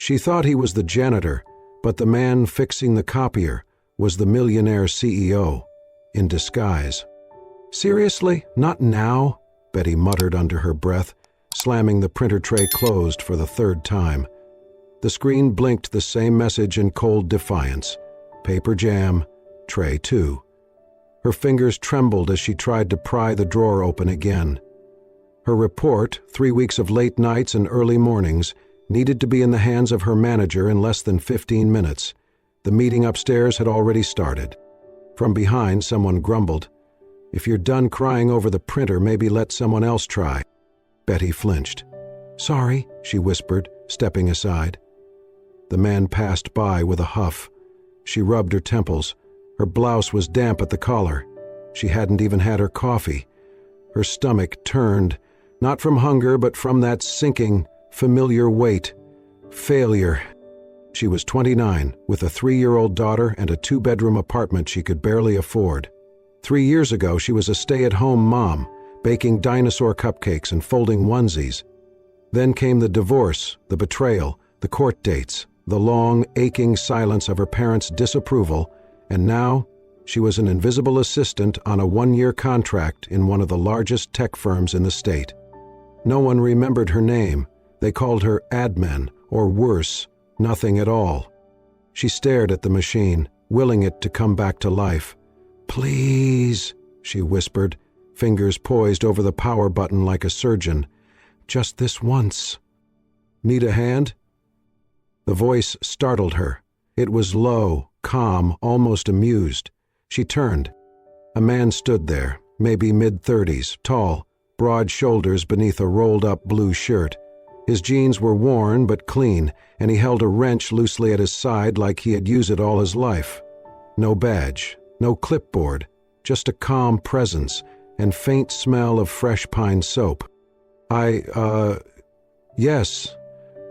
She thought he was the janitor, but the man fixing the copier was the Millionaire CEO, in disguise. "Seriously? Not now?" Betty muttered under her breath, slamming the printer tray closed for the third time. The screen blinked the same message in cold defiance. Paper jam, tray 2. Her fingers trembled as she tried to pry the drawer open again. Her report, 3 weeks of late nights and early mornings, needed to be in the hands of her manager in less than 15 minutes. The meeting upstairs had already started. From behind, someone grumbled, "If you're done crying over the printer, maybe let someone else try." Betty flinched. "Sorry," she whispered, stepping aside. The man passed by with a huff. She rubbed her temples. Her blouse was damp at the collar. She hadn't even had her coffee. Her stomach turned, not from hunger but from that sinking, familiar weight. Failure. She was 29, with a 3-year-old daughter and a 2-bedroom apartment she could barely afford. 3 years ago, she was a stay-at-home mom, baking dinosaur cupcakes and folding onesies. Then came the divorce, the betrayal, the court dates, the long, aching silence of her parents' disapproval, and now she was an invisible assistant on a 1-year contract in one of the largest tech firms in the state. No one remembered her name. They called her admin, or worse, nothing at all. She stared at the machine, willing it to come back to life. "Please," she whispered, fingers poised over the power button like a surgeon. "Just this once." "Need a hand?" The voice startled her. It was low, calm, almost amused. She turned. A man stood there, maybe mid-30s, tall, broad shoulders beneath a rolled-up blue shirt. His jeans were worn but clean, and he held a wrench loosely at his side like he had used it all his life. No badge, no clipboard, just a calm presence and faint smell of fresh pine soap. Yes,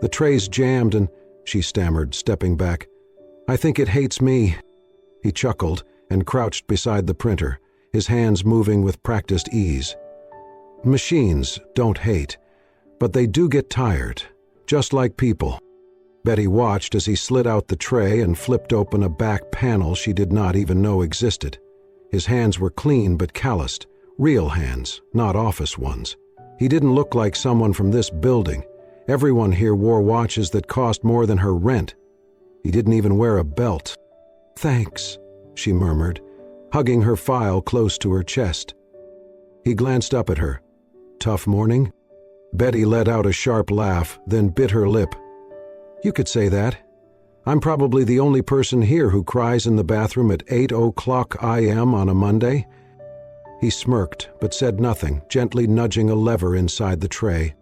the tray's jammed and," she stammered, stepping back. "I think it hates me." He chuckled and crouched beside the printer, his hands moving with practiced ease. "Machines don't hate, but they do get tired, just like people." Betty watched as he slid out the tray and flipped open a back panel she did not even know existed. His hands were clean but calloused, real hands, not office ones. He didn't look like someone from this building. Everyone here wore watches that cost more than her rent. He didn't even wear a belt. "Thanks," she murmured, hugging her file close to her chest. He glanced up at her. "Tough morning?" Betty let out a sharp laugh, then bit her lip. "You could say that. I'm probably the only person here who cries in the bathroom at 8:00 a.m. on a Monday." He smirked, but said nothing, gently nudging a lever inside the tray.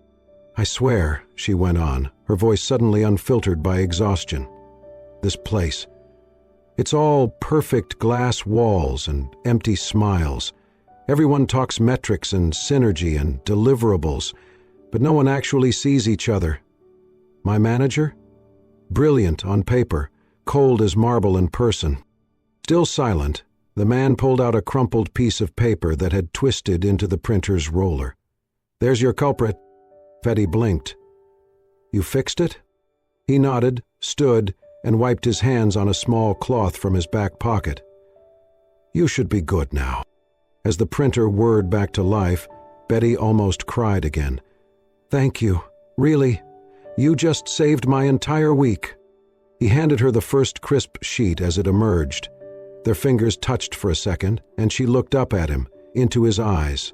"I swear," she went on, her voice suddenly unfiltered by exhaustion. "This place. It's all perfect glass walls and empty smiles. Everyone talks metrics and synergy and deliverables, but no one actually sees each other. My manager? Brilliant on paper, cold as marble in person." Still silent, the man pulled out a crumpled piece of paper that had twisted into the printer's roller. "There's your culprit." Betty blinked. "You fixed it?" He nodded, stood, and wiped his hands on a small cloth from his back pocket. "You should be good now." As the printer whirred back to life, Betty almost cried again. "Thank you. Really. You just saved my entire week." He handed her the first crisp sheet as it emerged. Their fingers touched for a second, and she looked up at him, into his eyes.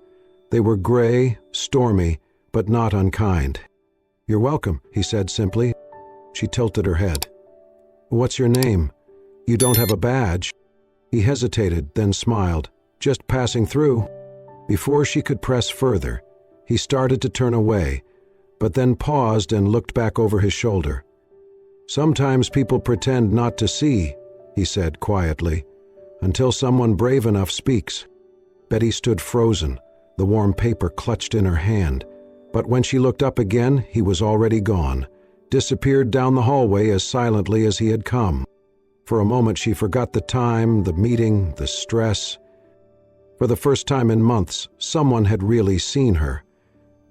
They were gray, stormy, but not unkind. "You're welcome," he said simply. She tilted her head. "What's your name? You don't have a badge." He hesitated, then smiled. "Just passing through." Before she could press further, he started to turn away, but then paused and looked back over his shoulder. "Sometimes people pretend not to see," he said quietly, "until someone brave enough speaks." Betty stood frozen, the warm paper clutched in her hand, but when she looked up again, he was already gone, disappeared down the hallway as silently as he had come. For a moment she forgot the time, the meeting, the stress. For the first time in months, someone had really seen her,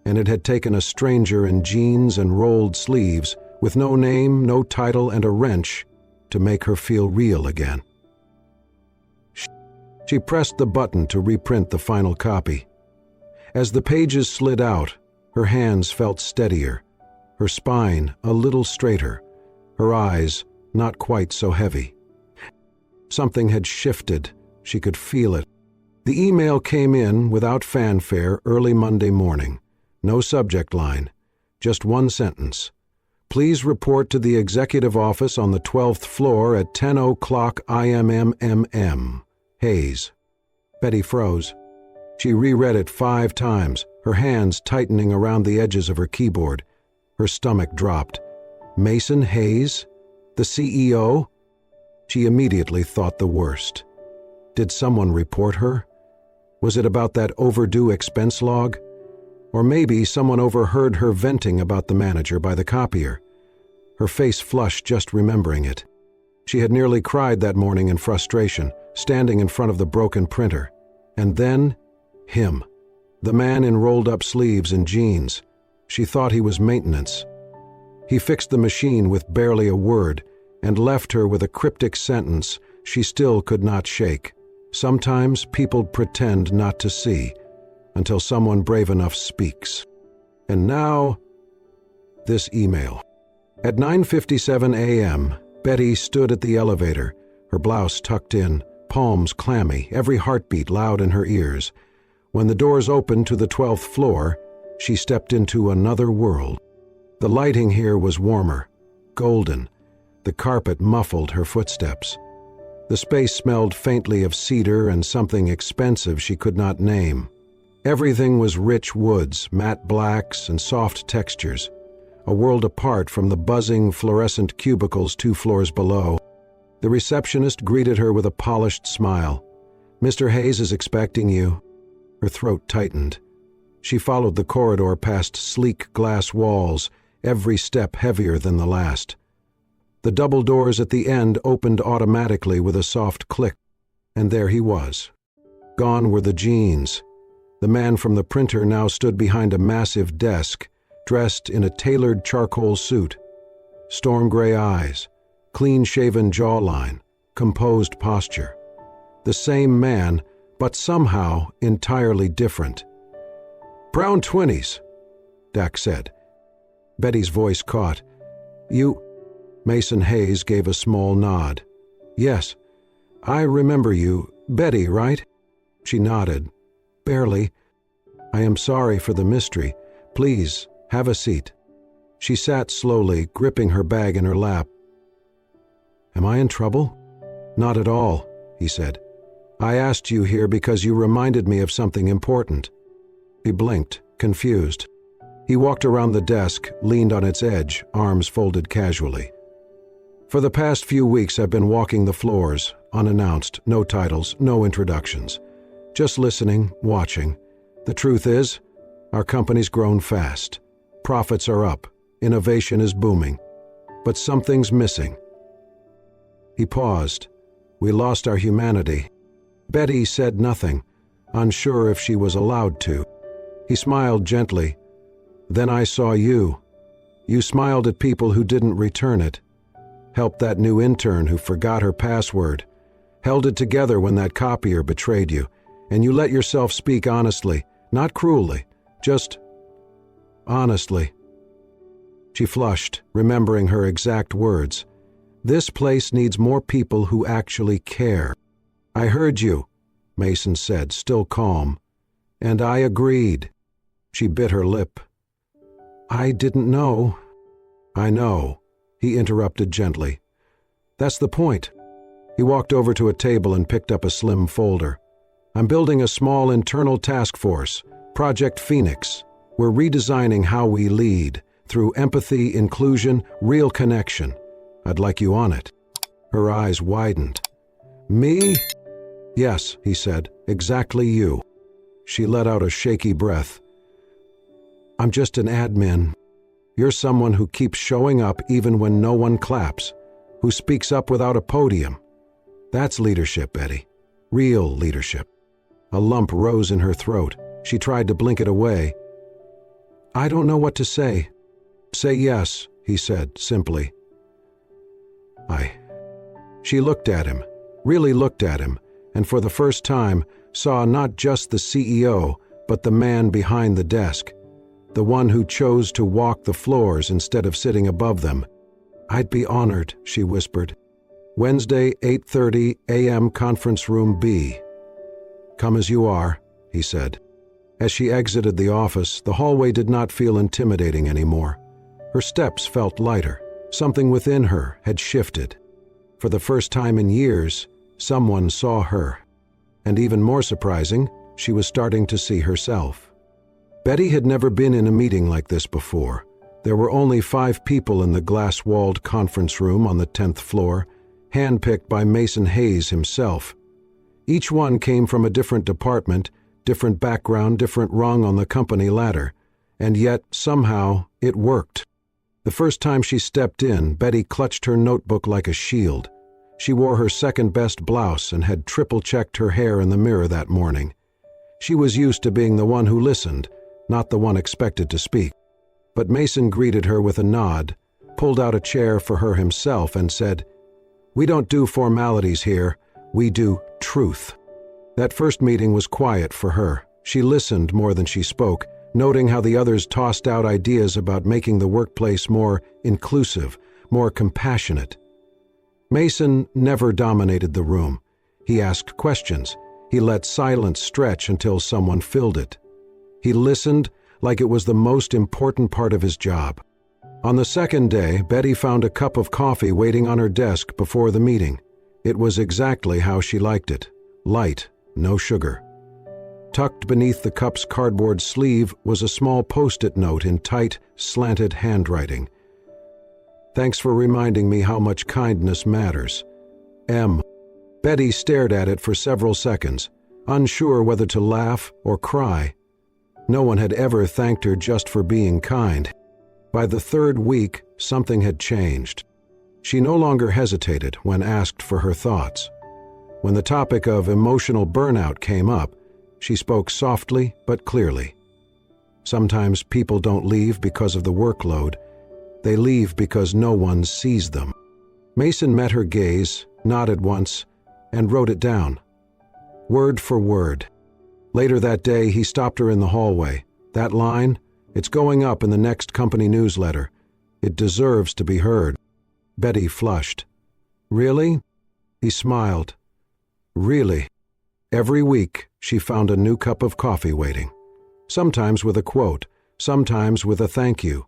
and it had taken a stranger in jeans and rolled sleeves, with no name, no title, and a wrench to make her feel real again. She pressed the button to reprint the final copy. As the pages slid out, her hands felt steadier, her spine a little straighter, her eyes not quite so heavy. Something had shifted. She could feel it. The email came in without fanfare early Monday morning. No subject line, just one sentence. Please report to the executive office on the 12th floor at 10:00 IMMMM. Hayes. Betty froze. She reread it 5 times, her hands tightening around the edges of her keyboard. Her stomach dropped. Mason Hayes? The CEO? She immediately thought the worst. Did someone report her? Was it about that overdue expense log? Or maybe someone overheard her venting about the manager by the copier. Her face flushed just remembering it. She had nearly cried that morning in frustration, standing in front of the broken printer. And then, him. The man in rolled-up sleeves and jeans. She thought he was maintenance. He fixed the machine with barely a word and left her with a cryptic sentence she still could not shake. Sometimes people pretend not to see until someone brave enough speaks. And now, this email. At 9:57 a.m., Betty stood at the elevator, her blouse tucked in, palms clammy, every heartbeat loud in her ears. When the doors opened to the 12th floor, she stepped into another world. The lighting here was warmer, golden. The carpet muffled her footsteps. The space smelled faintly of cedar and something expensive she could not name. Everything was rich woods, matte blacks, and soft textures, a world apart from the buzzing, fluorescent cubicles 2 floors below. The receptionist greeted her with a polished smile. "Mr. Hayes is expecting you." Her throat tightened. She followed the corridor past sleek glass walls, every step heavier than the last. The double doors at the end opened automatically with a soft click, and there he was. Gone were the jeans. The man from the printer now stood behind a massive desk, dressed in a tailored charcoal suit. Storm gray eyes, clean-shaven jawline, composed posture. The same man, but somehow entirely different. "Brown 20s, Dak said. Betty's voice caught. "You—" Mason Hayes gave a small nod. "Yes, I remember you. Betty, right?" She nodded. "Barely. I am sorry for the mystery. Please, have a seat." She sat slowly, gripping her bag in her lap. "Am I in trouble?" "Not at all," he said. "I asked you here because you reminded me of something important." He blinked, confused. He walked around the desk, leaned on its edge, arms folded casually. "For the past few weeks I've been walking the floors, unannounced, no titles, no introductions. Just listening, watching. The truth is, our company's grown fast. Profits are up, innovation is booming. But something's missing." He paused. "We lost our humanity." Betty said nothing, unsure if she was allowed to. He smiled gently. "Then I saw you. You smiled at people who didn't return it. Helped that new intern who forgot her password. Held it together when that copier betrayed you. And you let yourself speak honestly, not cruelly, just honestly." She flushed, remembering her exact words. "This place needs more people who actually care." "I heard you," Mason said, still calm. "And I agreed." She bit her lip. "I didn't know." "I know," he interrupted gently. "That's the point." He walked over to a table and picked up a slim folder. "I'm building a small internal task force, Project Phoenix. We're redesigning how we lead, through empathy, inclusion, real connection. I'd like you on it." Her eyes widened. "Me?" "Yes," he said, "exactly you." She let out a shaky breath. "I'm just an admin. You're someone who keeps showing up even when no one claps, who speaks up without a podium. That's leadership, Betty. Real leadership." A lump rose in her throat. She tried to blink it away. "I don't know what to say." "Say yes," he said simply. She looked at him, really looked at him, and for the first time saw not just the CEO, but the man behind the desk, the one who chose to walk the floors instead of sitting above them. "I'd be honored," she whispered. "Wednesday, 8:30 a.m. Conference Room B." "Come as you are," he said. As she exited the office, the hallway did not feel intimidating anymore. Her steps felt lighter. Something within her had shifted. For the first time in years, someone saw her. And even more surprising, she was starting to see herself. Betty had never been in a meeting like this before. There were only 5 people in the glass-walled conference room on the 10th floor, handpicked by Mason Hayes himself. Each one came from a different department, different background, different rung on the company ladder, and yet, somehow, it worked. The first time she stepped in, Betty clutched her notebook like a shield. She wore her second-best blouse and had triple-checked her hair in the mirror that morning. She was used to being the one who listened, not the one expected to speak. But Mason greeted her with a nod, pulled out a chair for her himself, and said, "We don't do formalities here, we do truth." That first meeting was quiet for her. She listened more than she spoke, noting how the others tossed out ideas about making the workplace more inclusive, more compassionate. Mason never dominated the room. He asked questions. He let silence stretch until someone filled it. He listened like it was the most important part of his job. On the second day, Betty found a cup of coffee waiting on her desk before the meeting. It was exactly how she liked it. Light, no sugar. Tucked beneath the cup's cardboard sleeve was a small post-it note in tight, slanted handwriting. "Thanks for reminding me how much kindness matters. M." Betty stared at it for several seconds, unsure whether to laugh or cry. No one had ever thanked her just for being kind. By the 3rd week, something had changed. She no longer hesitated when asked for her thoughts. When the topic of emotional burnout came up, she spoke softly but clearly. Sometimes people don't leave because of the workload. They leave because no one sees them. Mason met her gaze, nodded once, and wrote it down. Word for word. Later that day, he stopped her in the hallway. "That line? It's going up in the next company newsletter. It deserves to be heard." Betty flushed. "Really?" He smiled. "Really?" Every week, she found a new cup of coffee waiting. Sometimes with a quote, sometimes with a thank you.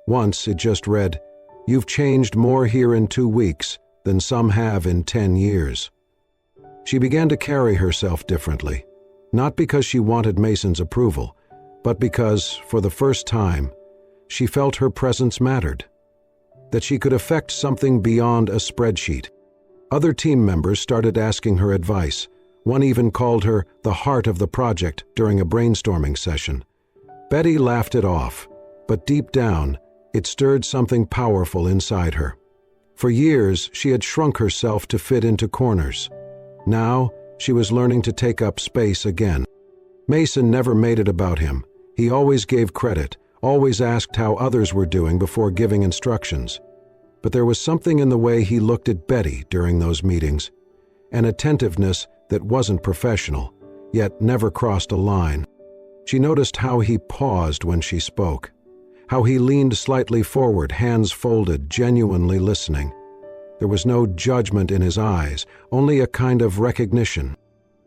Once it just read, "You've changed more here in 2 weeks than some have in 10 years." She began to carry herself differently, not because she wanted Mason's approval, but because, for the first time, she felt her presence mattered, that she could affect something beyond a spreadsheet. Other team members started asking her advice. One even called her the heart of the project during a brainstorming session. Betty laughed it off, but deep down, it stirred something powerful inside her. For years, she had shrunk herself to fit into corners. Now, she was learning to take up space again. Mason never made it about him. He always gave credit, always asked how others were doing before giving instructions. But there was something in the way he looked at Betty during those meetings, an attentiveness that wasn't professional, yet never crossed a line. She noticed how he paused when she spoke, how he leaned slightly forward, hands folded, genuinely listening. There was no judgment in his eyes, only a kind of recognition.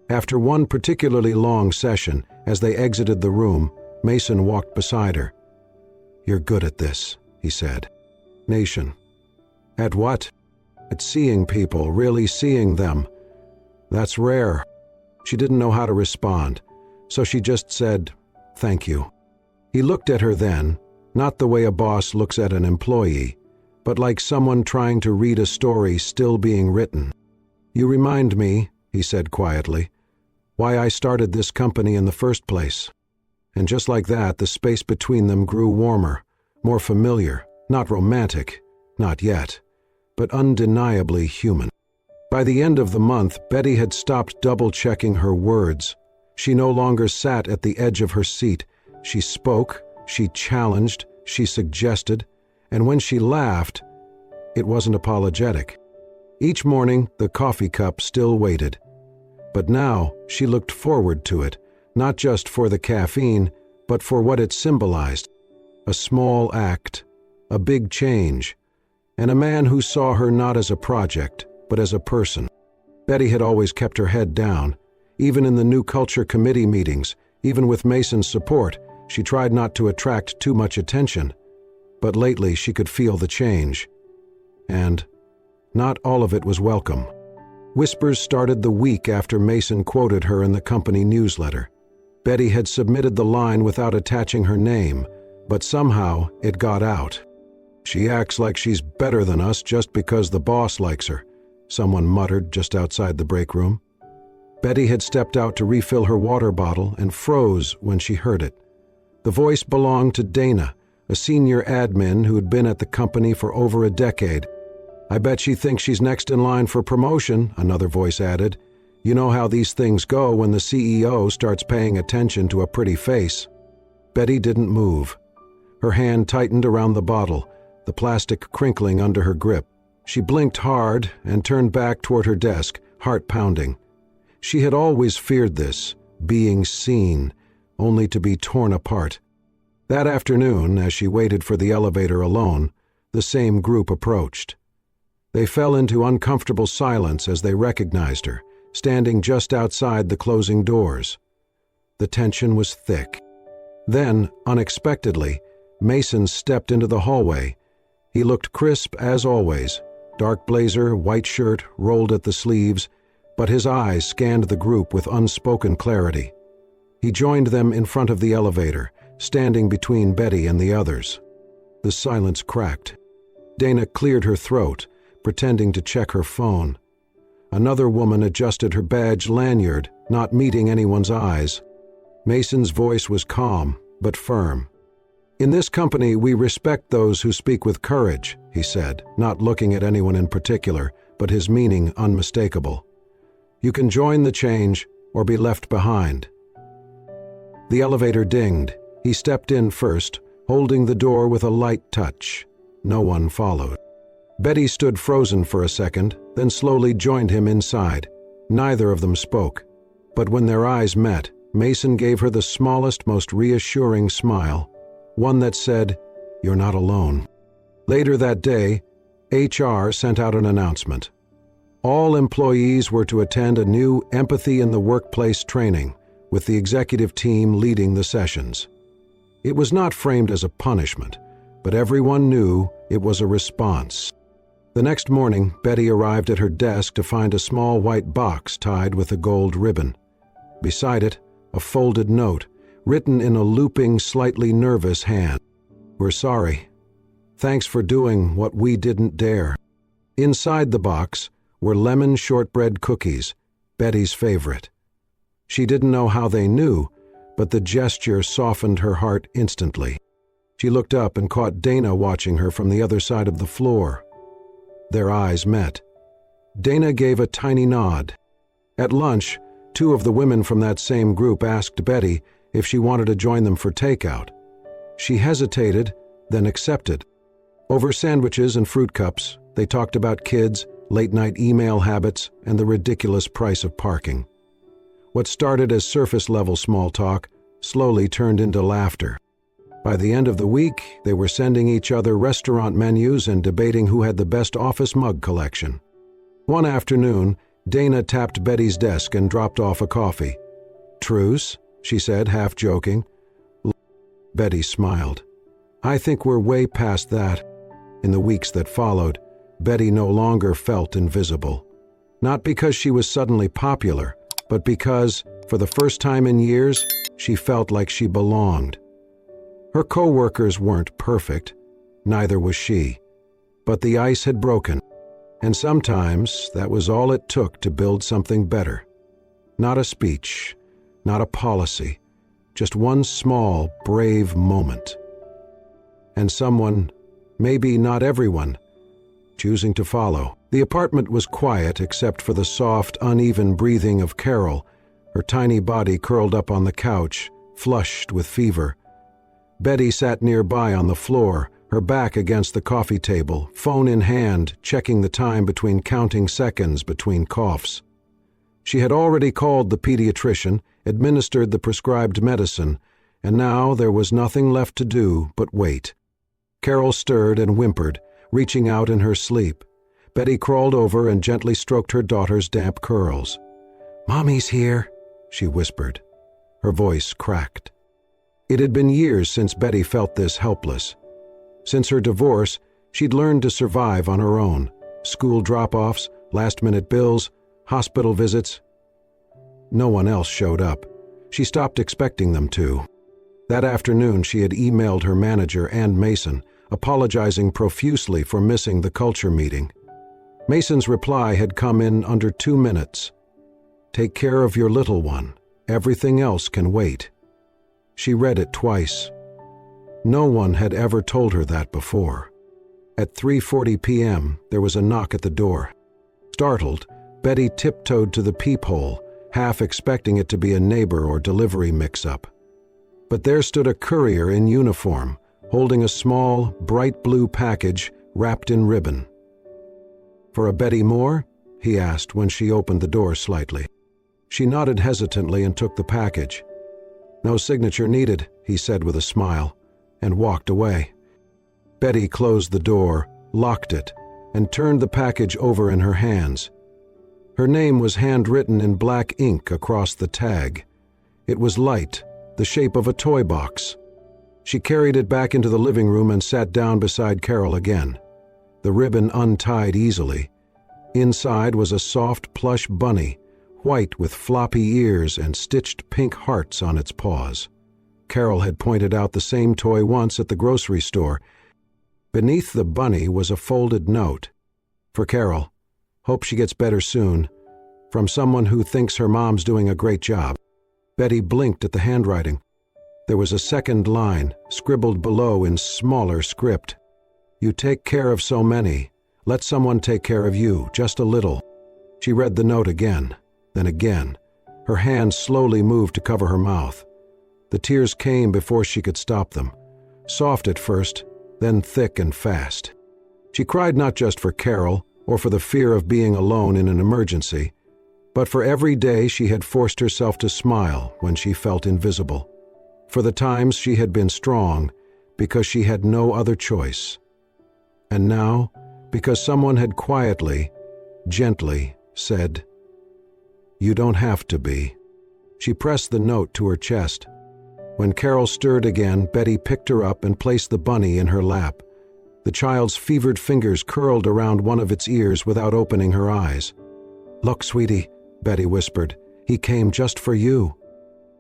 After one particularly long session, as they exited the room, Mason walked beside her. "You're good at this," he said. "Nation." "At what?" "At seeing people, really seeing them. That's rare." She didn't know how to respond, so she just said, "Thank you." He looked at her then, not the way a boss looks at an employee, but like someone trying to read a story still being written. "You remind me," he said quietly, "why I started this company in the first place." And just like that, the space between them grew warmer, more familiar, not romantic, not yet, but undeniably human. By the end of the month, Betty had stopped double-checking her words. She no longer sat at the edge of her seat. She spoke, she challenged, she suggested, and when she laughed, it wasn't apologetic. Each morning, the coffee cup still waited. But now, she looked forward to it, not just for the caffeine, but for what it symbolized. A small act, a big change, and a man who saw her not as a project, but as a person. Betty had always kept her head down. Even in the New Culture Committee meetings, even with Mason's support, she tried not to attract too much attention. But lately she could feel the change. And not all of it was welcome. Whispers started the week after Mason quoted her in the company newsletter. Betty had submitted the line without attaching her name, but somehow it got out. "She acts like she's better than us just because the boss likes her," someone muttered just outside the break room. Betty had stepped out to refill her water bottle and froze when she heard it. The voice belonged to Dana, a senior admin who had been at the company for over a decade. "I bet she thinks she's next in line for promotion," another voice added. "You know how these things go when the CEO starts paying attention to a pretty face." Betty didn't move. Her hand tightened around the bottle, the plastic crinkling under her grip. She blinked hard and turned back toward her desk, heart pounding. She had always feared this, being seen, only to be torn apart. That afternoon, as she waited for the elevator alone, the same group approached. They fell into uncomfortable silence as they recognized her, standing just outside the closing doors. The tension was thick. Then, unexpectedly, Mason stepped into the hallway. He looked crisp as always, dark blazer, white shirt, rolled at the sleeves, but his eyes scanned the group with unspoken clarity. He joined them in front of the elevator, standing between Betty and the others. The silence cracked. Dana cleared her throat, pretending to check her phone. Another woman adjusted her badge lanyard, not meeting anyone's eyes. Mason's voice was calm, but firm. "In this company, we respect those who speak with courage," he said, not looking at anyone in particular, but his meaning unmistakable. "You can join the change or be left behind." The elevator dinged. He stepped in first, holding the door with a light touch. No one followed. Betty stood frozen for a second, then slowly joined him inside. Neither of them spoke. But when their eyes met, Mason gave her the smallest, most reassuring smile, one that said, "You're not alone." Later that day, HR sent out an announcement. All employees were to attend a new Empathy in the Workplace training, with the executive team leading the sessions. It was not framed as a punishment, but everyone knew it was a response. The next morning, Betty arrived at her desk to find a small white box tied with a gold ribbon. Beside it, a folded note, written in a looping, slightly nervous hand. "We're sorry. Thanks for doing what we didn't dare." Inside the box were lemon shortbread cookies, Betty's favorite. She didn't know how they knew, but the gesture softened her heart instantly. She looked up and caught Dana watching her from the other side of the floor. Their eyes met. Dana gave a tiny nod. At lunch, two of the women from that same group asked Betty if she wanted to join them for takeout. She hesitated, then accepted. Over sandwiches and fruit cups, they talked about kids, late-night email habits, and the ridiculous price of parking. What started as surface-level small talk slowly turned into laughter. By the end of the week, they were sending each other restaurant menus and debating who had the best office mug collection. One afternoon, Dana tapped Betty's desk and dropped off a coffee. "Truce?" she said, half joking. Betty smiled. "I think we're way past that." In the weeks that followed, Betty no longer felt invisible. Not because she was suddenly popular, but because, for the first time in years, she felt like she belonged. Her co-workers weren't perfect, neither was she. But the ice had broken, and sometimes that was all it took to build something better. Not a speech, not a policy, just one small, brave moment. And someone, maybe not everyone, choosing to follow. The apartment was quiet except for the soft, uneven breathing of Carol, her tiny body curled up on the couch, flushed with fever. Betty sat nearby on the floor, her back against the coffee table, phone in hand, checking the time between counting seconds between coughs. She had already called the pediatrician, administered the prescribed medicine, and now there was nothing left to do but wait. Carol stirred and whimpered, reaching out in her sleep. Betty crawled over and gently stroked her daughter's damp curls. "Mommy's here," she whispered. Her voice cracked. It had been years since Betty felt this helpless. Since her divorce, she'd learned to survive on her own. School drop-offs, last-minute bills, hospital visits. No one else showed up. She stopped expecting them to. That afternoon she had emailed her manager and Mason, apologizing profusely for missing the culture meeting. Mason's reply had come in under 2 minutes. "Take care of your little one. Everything else can wait." She read it twice. No one had ever told her that before. At 3:40 p.m., there was a knock at the door. Startled, Betty tiptoed to the peephole, half expecting it to be a neighbor or delivery mix-up. But there stood a courier in uniform, holding a small, bright blue package wrapped in ribbon. "For a Betty Moore?" he asked when she opened the door slightly. She nodded hesitantly and took the package. "No signature needed," he said with a smile, and walked away. Betty closed the door, locked it, and turned the package over in her hands. Her name was handwritten in black ink across the tag. It was light, the shape of a toy box. She carried it back into the living room and sat down beside Carol again. The ribbon untied easily. Inside was a soft plush bunny, white with floppy ears and stitched pink hearts on its paws. Carol had pointed out the same toy once at the grocery store. Beneath the bunny was a folded note. "For Carol. Hope she gets better soon. From someone who thinks her mom's doing a great job." Betty blinked at the handwriting. There was a second line, scribbled below in smaller script. "You take care of so many. Let someone take care of you, just a little." She read the note again, then again. Her hand slowly moved to cover her mouth. The tears came before she could stop them. Soft at first, then thick and fast. She cried not just for Carol, or for the fear of being alone in an emergency, but for every day she had forced herself to smile when she felt invisible. For the times she had been strong, because she had no other choice. And now, because someone had quietly, gently said, "You don't have to be." She pressed the note to her chest. When Carol stirred again, Betty picked her up and placed the bunny in her lap. The child's fevered fingers curled around one of its ears without opening her eyes. "Look, sweetie," Betty whispered, "he came just for you."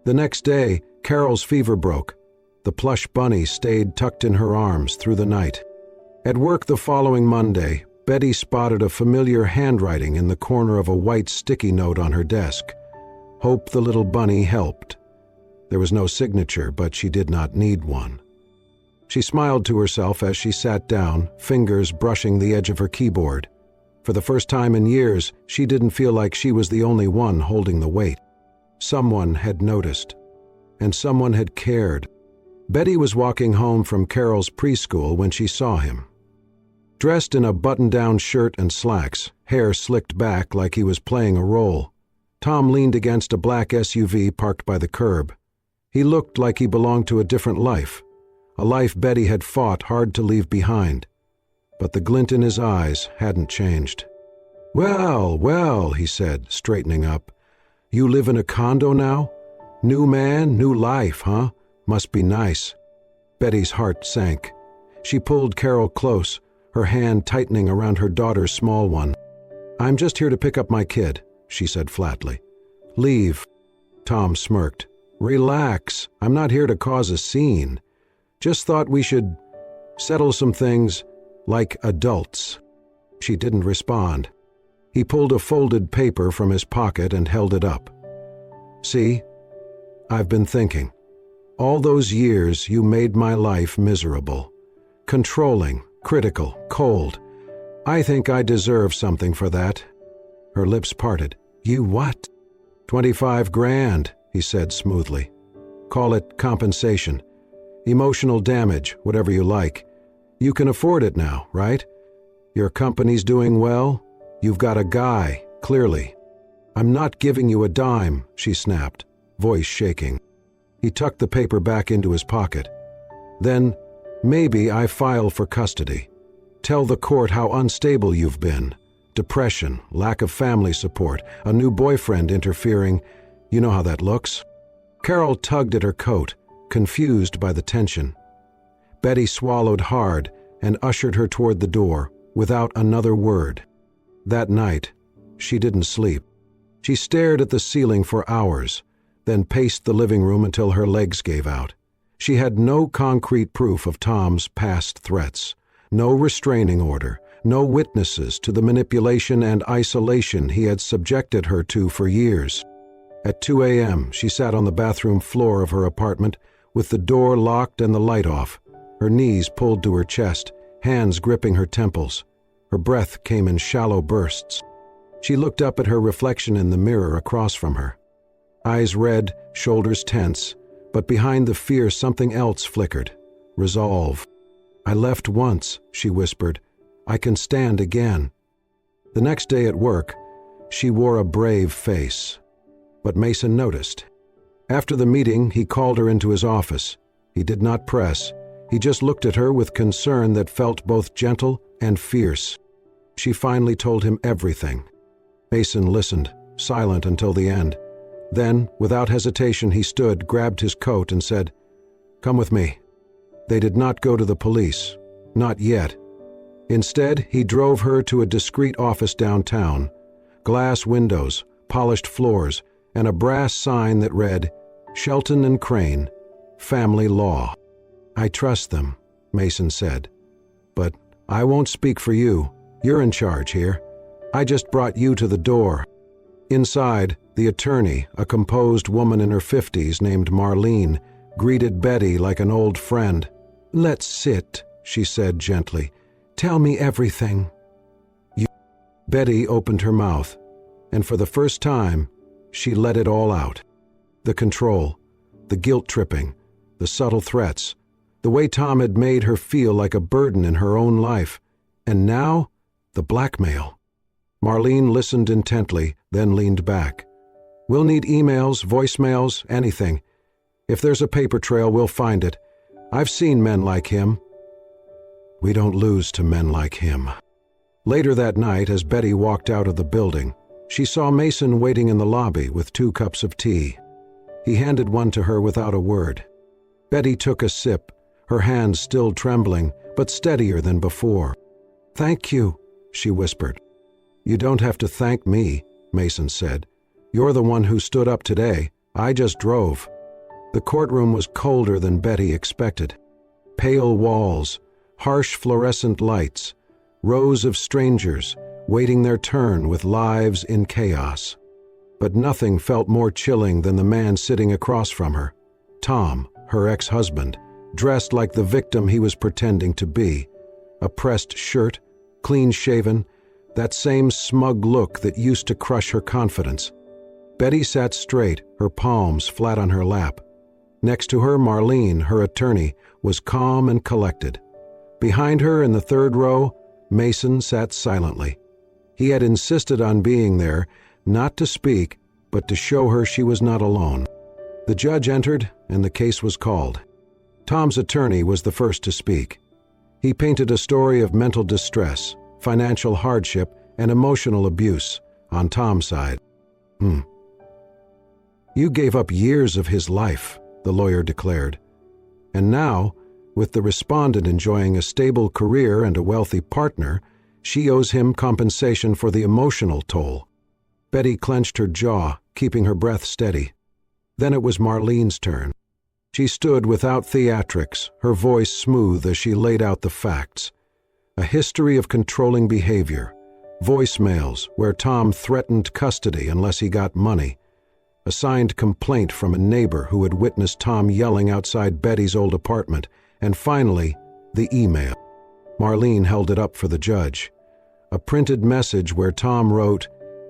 The next day, Carol's fever broke. The plush bunny stayed tucked in her arms through the night. At work the following Monday, Betty spotted a familiar handwriting in the corner of a white sticky note on her desk. "Hope the little bunny helped." There was no signature, but she did not need one. She smiled to herself as she sat down, fingers brushing the edge of her keyboard. For the first time in years, she didn't feel like she was the only one holding the weight. Someone had noticed, and someone had cared. Betty was walking home from Carol's preschool when she saw him. Dressed in a button-down shirt and slacks, hair slicked back like he was playing a role, Tom leaned against a black SUV parked by the curb. He looked like he belonged to a different life, a life Betty had fought hard to leave behind. But the glint in his eyes hadn't changed. "Well, well," he said, straightening up. "You live in a condo now? New man, new life, huh? Must be nice." Betty's heart sank. She pulled Carol close, her hand tightening around her daughter's small one. "I'm just here to pick up my kid," she said flatly. "Leave." Tom smirked. "Relax. I'm not here to cause a scene. Just thought we should settle some things like adults." She didn't respond. He pulled a folded paper from his pocket and held it up. "See? I've been thinking. All those years you made my life miserable. Controlling, critical, cold. I think I deserve something for that." Her lips parted. "You what?" $25 grand, he said smoothly. "Call it compensation. Emotional damage, whatever you like. You can afford it now, right? Your company's doing well. You've got a guy, clearly. I'm not giving you a dime, she snapped, voice shaking. He tucked the paper back into his pocket. Then, maybe I file for custody. Tell the court how unstable you've been. Depression, lack of family support, a new boyfriend interfering. You know how that looks. Carol tugged at her coat, confused by the tension. Betty swallowed hard and ushered her toward the door, without another word. That night, she didn't sleep. She stared at the ceiling for hours, then paced the living room until her legs gave out. She had no concrete proof of Tom's past threats, no restraining order, no witnesses to the manipulation and isolation he had subjected her to for years. At 2 a.m., she sat on the bathroom floor of her apartment, with the door locked and the light off, her knees pulled to her chest, hands gripping her temples. Her breath came in shallow bursts. She looked up at her reflection in the mirror across from her. Eyes red, shoulders tense, but behind the fear something else flickered. Resolve. I left once, she whispered. I can stand again. The next day at work, she wore a brave face. But Mason noticed. After the meeting, he called her into his office. He did not press. He just looked at her with concern that felt both gentle and fierce. She finally told him everything. Mason listened, silent until the end. Then, without hesitation, he stood, grabbed his coat, and said, "Come with me." They did not go to the police. Not yet. Instead, he drove her to a discreet office downtown. Glass windows, polished floors, and a brass sign that read, "Shelton and Crane, Family Law." "I trust them," Mason said. "But I won't speak for you. You're in charge here. I just brought you to the door." Inside, the attorney, a composed woman in her 50s named Marlene, greeted Betty like an old friend. "Let's sit," she said gently. "Tell me everything." Betty opened her mouth, and for the first time, she let it all out. The control, the guilt-tripping, the subtle threats, the way Tom had made her feel like a burden in her own life, and now, the blackmail. Marlene listened intently, then leaned back. "We'll need emails, voicemails, anything. If there's a paper trail, we'll find it. I've seen men like him." "We don't lose to men like him." Later that night, as Betty walked out of the building, she saw Mason waiting in the lobby with 2 cups of tea. He handed one to her without a word. Betty took a sip, her hands still trembling, but steadier than before. "Thank you," she whispered. "You don't have to thank me," Mason said. "You're the one who stood up today. I just drove." The courtroom was colder than Betty expected. Pale walls, harsh fluorescent lights, rows of strangers waiting their turn with lives in chaos. But nothing felt more chilling than the man sitting across from her. Tom, her ex-husband, dressed like the victim he was pretending to be. A pressed shirt, clean-shaven, that same smug look that used to crush her confidence. Betty sat straight, her palms flat on her lap. Next to her, Marlene, her attorney, was calm and collected. Behind her in the 3rd row, Mason sat silently. He had insisted on being there, not to speak, but to show her she was not alone. The judge entered, and the case was called. Tom's attorney was the first to speak. He painted a story of mental distress, financial hardship, and emotional abuse on Tom's side. "You gave up years of his life," the lawyer declared. "And now, with the respondent enjoying a stable career and a wealthy partner, she owes him compensation for the emotional toll." Betty clenched her jaw, keeping her breath steady. Then it was Marlene's turn. She stood without theatrics, her voice smooth as she laid out the facts. A history of controlling behavior, voicemails where Tom threatened custody unless he got money, a signed complaint from a neighbor who had witnessed Tom yelling outside Betty's old apartment, and finally, the email. Marlene held it up for the judge. A printed message where Tom wrote,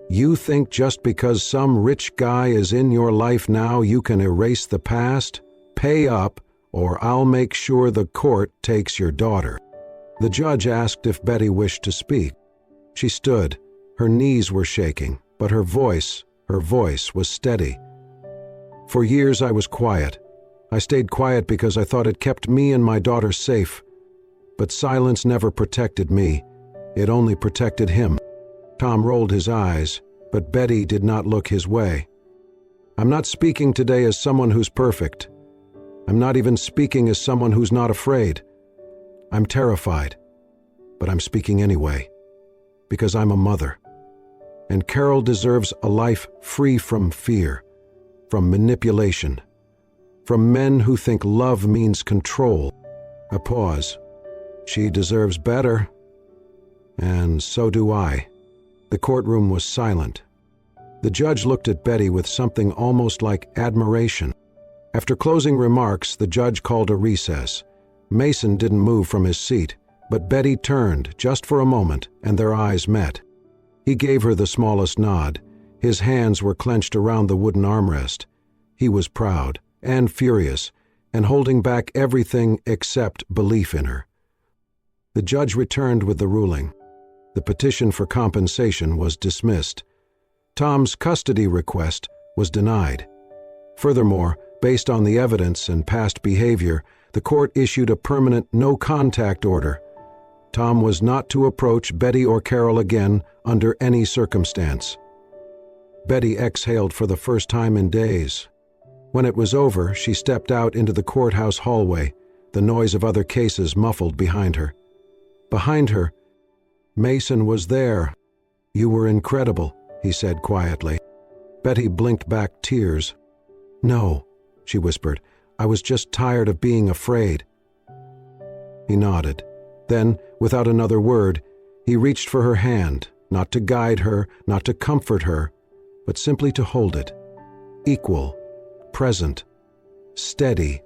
"You think just because some rich guy is in your life now you can erase the past? Pay up, or I'll make sure the court takes your daughter." The judge asked if Betty wished to speak. She stood. Her knees were shaking, but her voice was steady. For years I was quiet. I stayed quiet because I thought it kept me and my daughter safe. But silence never protected me. It only protected him. Tom rolled his eyes, but Betty did not look his way. I'm not speaking today as someone who's perfect. I'm not even speaking as someone who's not afraid. I'm terrified, but I'm speaking anyway, because I'm a mother. And Carol deserves a life free from fear, from manipulation, from men who think love means control. A pause. She deserves better, and so do I. The courtroom was silent. The judge looked at Betty with something almost like admiration. After closing remarks, the judge called a recess. Mason didn't move from his seat, but Betty turned just for a moment, and their eyes met. He gave her the smallest nod. His hands were clenched around the wooden armrest. He was proud and furious, and holding back everything except belief in her. The judge returned with the ruling. The petition for compensation was dismissed. Tom's custody request was denied. Furthermore, based on the evidence and past behavior, the court issued a permanent no-contact order. Tom was not to approach Betty or Carol again under any circumstance. Betty exhaled for the first time in days. When it was over, she stepped out into the courthouse hallway, the noise of other cases muffled behind her. Behind her, Mason was there. "You were incredible," he said quietly. Betty blinked back tears. "No," she whispered. "I was just tired of being afraid." He nodded. Then, without another word, he reached for her hand, not to guide her, not to comfort her, but simply to hold it. Equal, present, steady,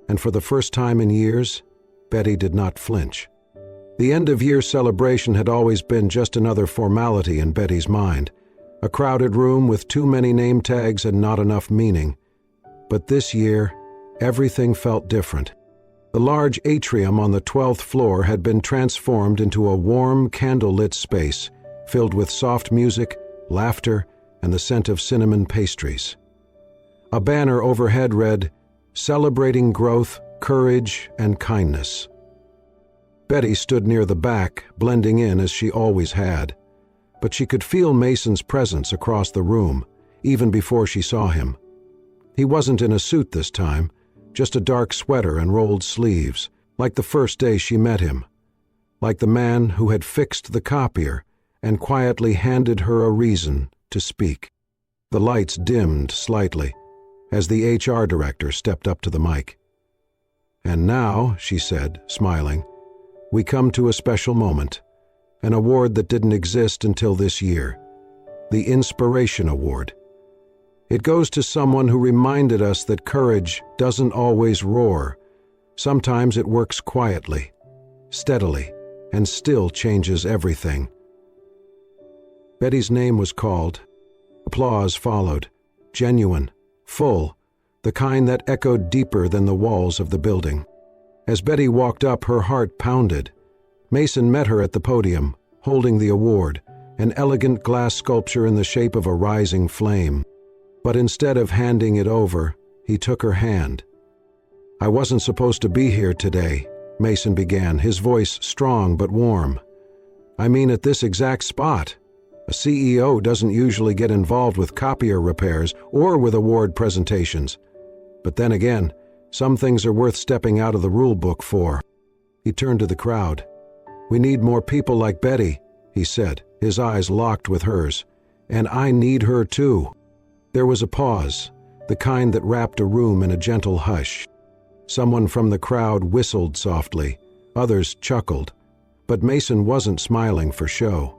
and for the first time in years, Betty did not flinch. The end-of-year celebration had always been just another formality in Betty's mind, a crowded room with too many name tags and not enough meaning. But this year, everything felt different. The large atrium on the 12th floor had been transformed into a warm, candlelit space filled with soft music, laughter, and the scent of cinnamon pastries. A banner overhead read, "Celebrating growth, courage, and kindness." Betty stood near the back, blending in as she always had. But she could feel Mason's presence across the room, even before she saw him. He wasn't in a suit this time, just a dark sweater and rolled sleeves, like the first day she met him. Like the man who had fixed the copier and quietly handed her a reason to speak. The lights dimmed slightly as the HR director stepped up to the mic. "And now," she said, smiling, "we come to a special moment, an award that didn't exist until this year, the Inspiration Award. It goes to someone who reminded us that courage doesn't always roar. Sometimes it works quietly, steadily, and still changes everything." Betty's name was called. Applause followed, genuine, full, the kind that echoed deeper than the walls of the building. As Betty walked up, her heart pounded. Mason met her at the podium, holding the award, an elegant glass sculpture in the shape of a rising flame. But instead of handing it over, he took her hand. "I wasn't supposed to be here today," Mason began, his voice strong but warm. "I mean at this exact spot. A CEO doesn't usually get involved with copier repairs or with award presentations. But then again, some things are worth stepping out of the rule book for." He turned to the crowd. "We need more people like Betty," he said, his eyes locked with hers. "And I need her too." There was a pause, the kind that wrapped a room in a gentle hush. Someone from the crowd whistled softly, others chuckled, but Mason wasn't smiling for show.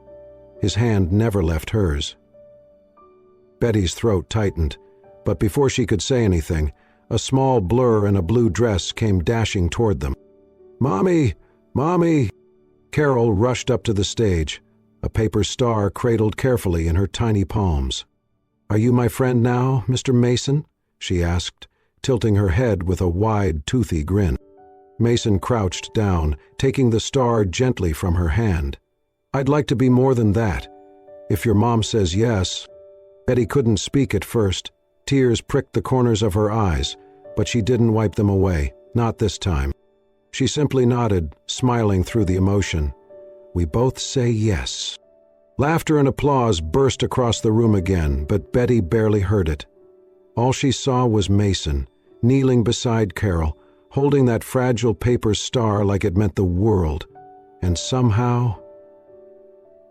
His hand never left hers. Betty's throat tightened, but before she could say anything, a small blur in a blue dress came dashing toward them. "Mommy! Mommy!" Carol rushed up to the stage, a paper star cradled carefully in her tiny palms. "Are you my friend now, Mr. Mason?" she asked, tilting her head with a wide, toothy grin. Mason crouched down, taking the star gently from her hand. "I'd like to be more than that. If your mom says yes." Betty couldn't speak at first. Tears pricked the corners of her eyes, but she didn't wipe them away, not this time. She simply nodded, smiling through the emotion. "We both say yes." Laughter and applause burst across the room again, but Betty barely heard it. All she saw was Mason, kneeling beside Carol, holding that fragile paper star like it meant the world. And somehow,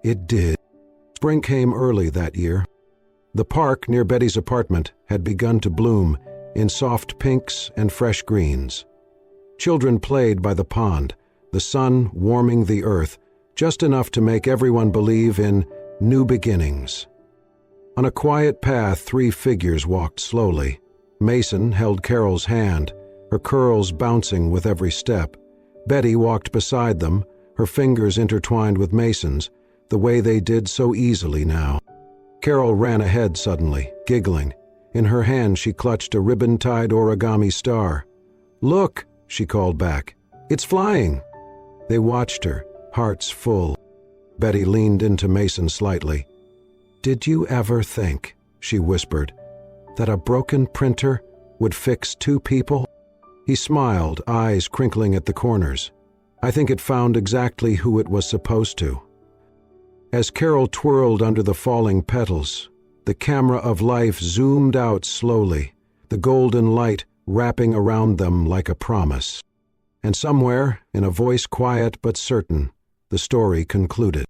it did. Spring came early that year. The park near Betty's apartment had begun to bloom in soft pinks and fresh greens. Children played by the pond, the sun warming the earth, just enough to make everyone believe in new beginnings. On a quiet path, 3 figures walked slowly. Mason held Carol's hand, her curls bouncing with every step. Betty walked beside them, her fingers intertwined with Mason's, the way they did so easily now. Carol ran ahead suddenly, giggling. In her hand she clutched a ribbon-tied origami star. "Look," she called back. "It's flying." They watched her, hearts full. Betty leaned into Mason slightly. "Did you ever think," she whispered, "that a broken printer would fix 2 people?" He smiled, eyes crinkling at the corners. "I think it found exactly who it was supposed to." As Carol twirled under the falling petals, the camera of life zoomed out slowly, the golden light wrapping around them like a promise. And somewhere, in a voice quiet but certain, the story concluded.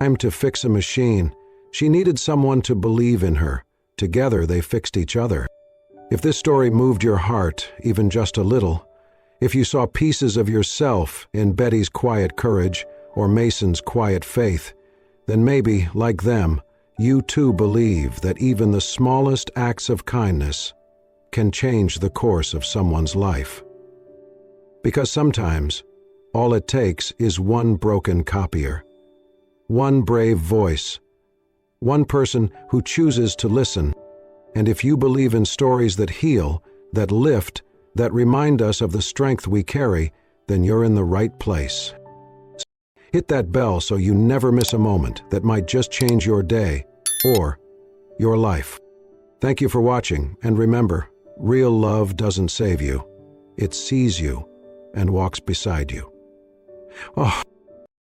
Time to fix a machine. She needed someone to believe in her. Together they fixed each other. If this story moved your heart, even just a little, if you saw pieces of yourself in Betty's quiet courage or Mason's quiet faith, then maybe, like them, you too believe that even the smallest acts of kindness can change the course of someone's life. Because sometimes, all it takes is one broken copier, one brave voice, one person who chooses to listen. And if you believe in stories that heal, that lift, that remind us of the strength we carry, then you're in the right place. Hit that bell so you never miss a moment that might just change your day or your life. Thank you for watching, and remember, real love doesn't save you. It sees you and walks beside you. Oh,